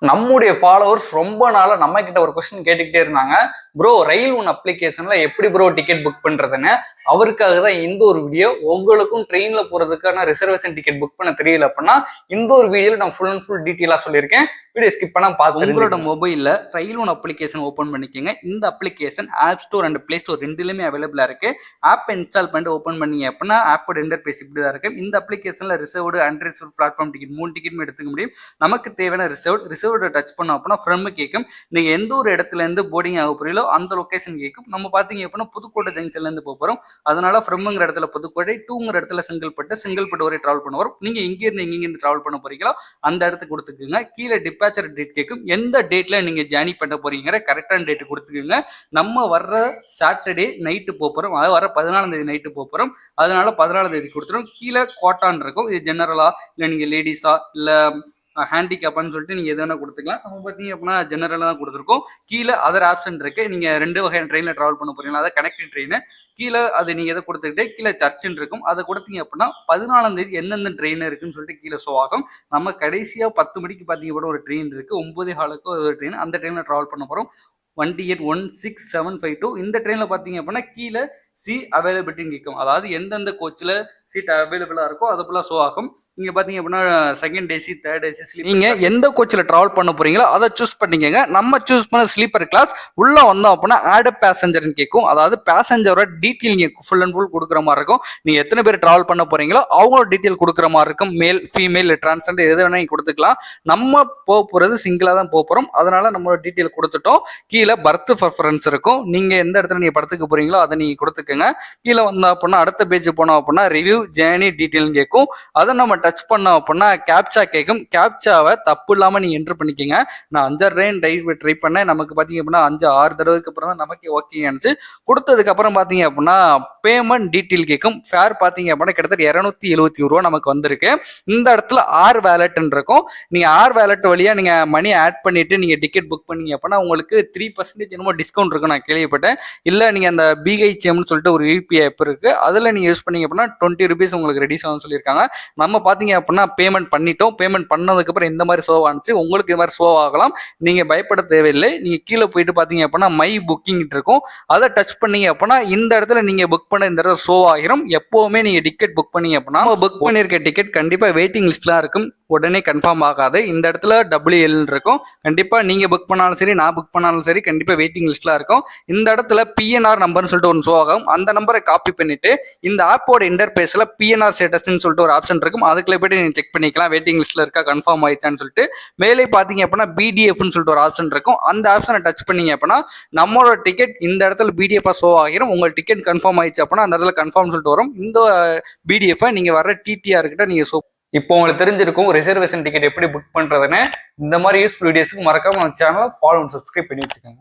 நம்முடைய ஃபாலோவர்ஸ் ரொம்ப நாளா நம்ம கிட்ட ஒரு கொஸ்டின் கேட்டுக்கிட்டே இருந்தாங்க. ப்ரோ, ரயில் ஒன் அப்ளிகேஷன்ல எப்படி ப்ரோ டிக்கெட் புக் பண்றதுன்னு. அவருக்காக தான் இந்த ஒரு வீடியோ. உங்களுக்கும் ட்ரெயின்ல போறதுக்கான ரிசர்வேஷன் டிக்கெட் புக் பண்ண தெரியல அப்படின்னா இந்த ஒரு வீடியோல நான் ஃபுல் அண்ட் ஃபுல் டீட்டெயிலா சொல்லியிருக்கேன். வீடியோ ஸ்கிப் பண்ணா பார்த்து உங்களோட மொபைல்ல ரயில் ஒன் அப்ளிகேஷன் ஓப்பன் பண்ணிக்கோங்க. இந்த application app store and play store ரெண்டுலயுமே அவைலபிளா இருக்கு. ஆப் இன்ஸ்டால் பண்ணிட்டு ஓப்பன் பண்ணீங்க அப்படின்னா ஆப்போட இன்டர்ஃபேஸ் இப்படி தான் இருக்கு. இந்த அப்ளிகேஷன்ல reserved unreserved platform ticket 3 ticket எடுத்துக்க முடியும். நமக்கு தேவையான ரிசர்வ்டு டச் பண்ணோம் அப்படின்னா ஃப்ரம் கேட்கும். நீங்க எந்த ஒரு இடத்துல இருந்து போர்டிங் ஆக போறீங்களோ அந்த லொகேஷன் கேட்கும். நம்ம பாத்தீங்க அப்படின்னா புதுக்கோட்டை ஜங்ஷன்ல இருந்து போறோம். அதனால ஃப்ரம்ங்கிற இடத்துல புதுக்கோட்டை, டூங்கிற இடத்துல செங்கல்பட்டு வரை டிராவல் பண்ண வரும். நீங்க இங்க இருந்து டிராவல் பண்ண போறீங்களோ அந்த இடத்துக்கு கொடுத்துக்குங்க. கீழே டிபாச்சர் டேட் கேட்கும். எந்த டேட்ல நீங்க ஜேர்னி பண்ண போறீங்கிற கரெக்டான டேட் கொடுத்துக்குங்க. நம்ம வர்ற சாட்டர்டே நைட்டு போறோம், அது வர 14ஆம் தேதி நைட்டு போறோம். அதனால 14ஆம் தேதி கொடுத்துரும். கீழே கோட்டான் இருக்கும். இது ஜெனரலா இல்ல நீங்க லேடிஸா இல்ல ஹேண்டிகேப்னு சொல்லிட்டு நீங்க எது வேணா கொடுத்துக்கலாம். நம்ம பார்த்தீங்க அப்படின்னா ஜெனரலாக தான் கொடுத்துருக்கோம். கீழே அதர் ஆப்ஷன் இருக்கு. நீங்க 2 வகையான ட்ரெயினில் டிராவல் பண்ண போறீங்களா, அதாவது கனெக்டிங் ட்ரெயின். கீழே அது நீங்க எதை கொடுத்துக்கிட்டே கீழே சர்ச்சுன்னு இருக்கும். அதை கொடுத்தீங்க அப்படின்னா 14ஆம் தேதி எந்தெந்த ட்ரெயின் இருக்குன்னு சொல்லிட்டு கீழே ஷோ ஆகும். நம்ம கடைசியா 10 மணிக்கு பார்த்தீங்க அப்படின்னா ஒரு ட்ரெயின் இருக்கு. 9:15 ஒரு ட்ரெயின். அந்த ட்ரெயினில் டிராவல் பண்ண போறோம். 1681672. இந்த ட்ரெயினில் பார்த்தீங்க அப்படின்னா கீழே சி அவைலபிலிட்டின்னு கேட்கும். அதாவது எந்தெந்த கோச்சில் சீட் அவைலபிளா இருக்கோ அது ஃபுல்லாக ஷோ ஆகும். நீங்க பாத்தீங்க அப்படின்னா second AC, third AC, sleeper. நீங்க எந்த கோச்சில் டிராவல் பண்ண போறீங்களோ அதை சூஸ் பண்ணிக்கங்க. நம்ம சூஸ் பண்ண ஸ்லீப்பர் கிளாஸ். உள்ள வந்தோம் அப்படின்னா ஆட் பேசஞ்சர்னு கேட்கும். அதாவது பேசஞ்சரோட டீட்டெயில் நீங்க ஃபுல் அண்ட் ஃபுல் கொடுக்குற மாதிரி இருக்கும். நீங்க எத்தனை பேர் டிராவல் பண்ண போறீங்களோ அவங்களோட டீட்டெயில் கொடுக்குற மாதிரி இருக்கும். மேல், ஃபீமேல், டிரான்ஸ்ஜெண்டர் எது வேணா நீங்க கொடுத்துக்கலாம். நம்ம போறது சிங்கிளா தான் போறோம். அதனால நம்மளோட டீட்டெயில் கொடுத்துட்டோம். கீழே பர்த் ப்ரிஃபரன்ஸ் இருக்கும். நீங்க எந்த இடத்துல நீங்க படத்துக்கு போறீங்களோ அதை நீங்க கொடுத்துக்கோங்க. கீழே வந்தோம் அப்படின்னா அடுத்த பேஜ் போனோம் அப்படின்னா ரிவ்யூ ஜேர்னி டீட்டெயில் கேட்கும். அதை நம்ம டச் பண்ணோம் அப்படின்னா கேப்சா கேட்கும். கேப்சாவை தப்பு இல்லாம நீங்க என்டர் பண்ணிக்கோங்க. நான் 5 ட்ரெயின் ட்ரை பண்ணேன். நமக்கு பாத்தீங்க அப்படின்னா 5-6 தடவைக்கு அப்புறம் தான் நமக்கு ஓகே ஆனிச்சு. கொடுத்ததுக்கு அப்புறம் பாத்தீங்க அப்படின்னா பேமெண்ட் டீட்டெயில் கேட்கும். ஃபேர் பாத்தீங்க அப்படின்னா கிட்டத்தட்ட 271 ரூபா நமக்கு வந்திருக்கு. இந்த இடத்துல ஆர் வேலட்னு இருக்கும். நீங்க ஆர் வேலட் வழியா நீங்க மணி ஆட் பண்ணிட்டு நீங்க டிக்கெட் புக் பண்ணீங்க அப்படின்னா உங்களுக்கு 3% என்னமோ டிஸ்கவுண்ட் இருக்கும் நான் கேள்விப்பட்டேன். இல்ல நீங்க அந்த பிஹெச்எம்னு சொல்லிட்டு ஒரு யூபிஐ ஆப் இருக்கு, அதுல நீங்க யூஸ் பண்ணீங்க அப்படின்னா 20 ரூபீஸ் உங்களுக்கு ரெடியூஸ் ஆகும் சொல்லியிருக்காங்க. நம்ம பாத்தீங்க அப்படின்னா பேமெண்ட் பண்ணிட்டோம். பேமெண்ட் பண்ணதுக்கு அப்புறம் இந்த மாதிரி ஷோ ஆனிச்சு. உங்களுக்கு இந்த மாதிரி ஷோ ஆகலாம். நீங்க பயப்பட தேவையில்லை. நீங்க கீழே போயிட்டு பாத்தீங்க அப்படின்னா மை புக்கிங் இருக்கும். அதை டச் பண்ணீங்க அப்படின்னா இந்த இடத்துல நீங்க புக் பண்ண இந்த இடத்துல ஷோ ஆகிரும். எப்பவுமே நீங்க டிக்கெட் புக் பண்ணீங்க அப்படின்னா புக் பண்ணிருக்க டிக்கெட் கண்டிப்பா வெயிட்டிங் லிஸ்ட்லாம் இருக்கும். உடனே கன்ஃபார்ம் ஆகாது. இந்த இடத்துல WL இருக்கும். கண்டிப்பா நீங்க புக் பண்ணாலும் சரி, நான் புக் பண்ணாலும் சரி, கண்டிப்பா வெயிட்டிங் லிஸ்ட்ல இருக்கும். இந்த இடத்துல PNR நம்பர்னு சொல்லிட்டு ஒரு ஷோ ஆகும். அந்த நம்பரை காப்பி பண்ணிட்டு இந்த ஆப்போட இன்டர்பேஸ்ல PNR ஸ்டேட்டஸ்ன்னு சொல்லிட்டு ஒரு ஆப்ஷன் இருக்கும். அதுக்குள்ள போயிட்டு நீங்க செக் பண்ணிக்கலாம் வெயிட்டிங் லிஸ்ட்ல இருக்கா, கன்ஃபார்ம் ஆயிடுச்சான்னு சொல்லிட்டு. மேலே பாத்தீங்க அப்படின்னா BDFன்னு சொல்லிட்டு ஒரு ஆப்ஷன் இருக்கும். அந்த ஆப்ஷனை டச் பண்ணீங்க அப்படின்னா நம்மளோட டிக்கெட் இந்த இடத்துல PDF ஷோ ஆகிரும். உங்க டிக்கெட் கன்ஃபார்ம் ஆயிடுச்சு அப்படின்னா அந்த இடத்துல கன்ஃபார்ம் சொல்லிட்டு வரும். இந்த PDF நீங்க வர TTR கிட்ட நீங்க இப்போ உங்களுக்கு தெரிஞ்சிருக்கும் ரிசர்வேஷன் டிக்கெட் எப்படி புக் பண்றதுன்னு. இந்த மாதிரி யூஸ்ஃபுல் வீடியோஸ்க்கு மறக்காம நம்ம சேனலை ஃபாலோ அண்ட் சப்ஸ்கிரைப் பண்ணி வச்சுக்கோங்க.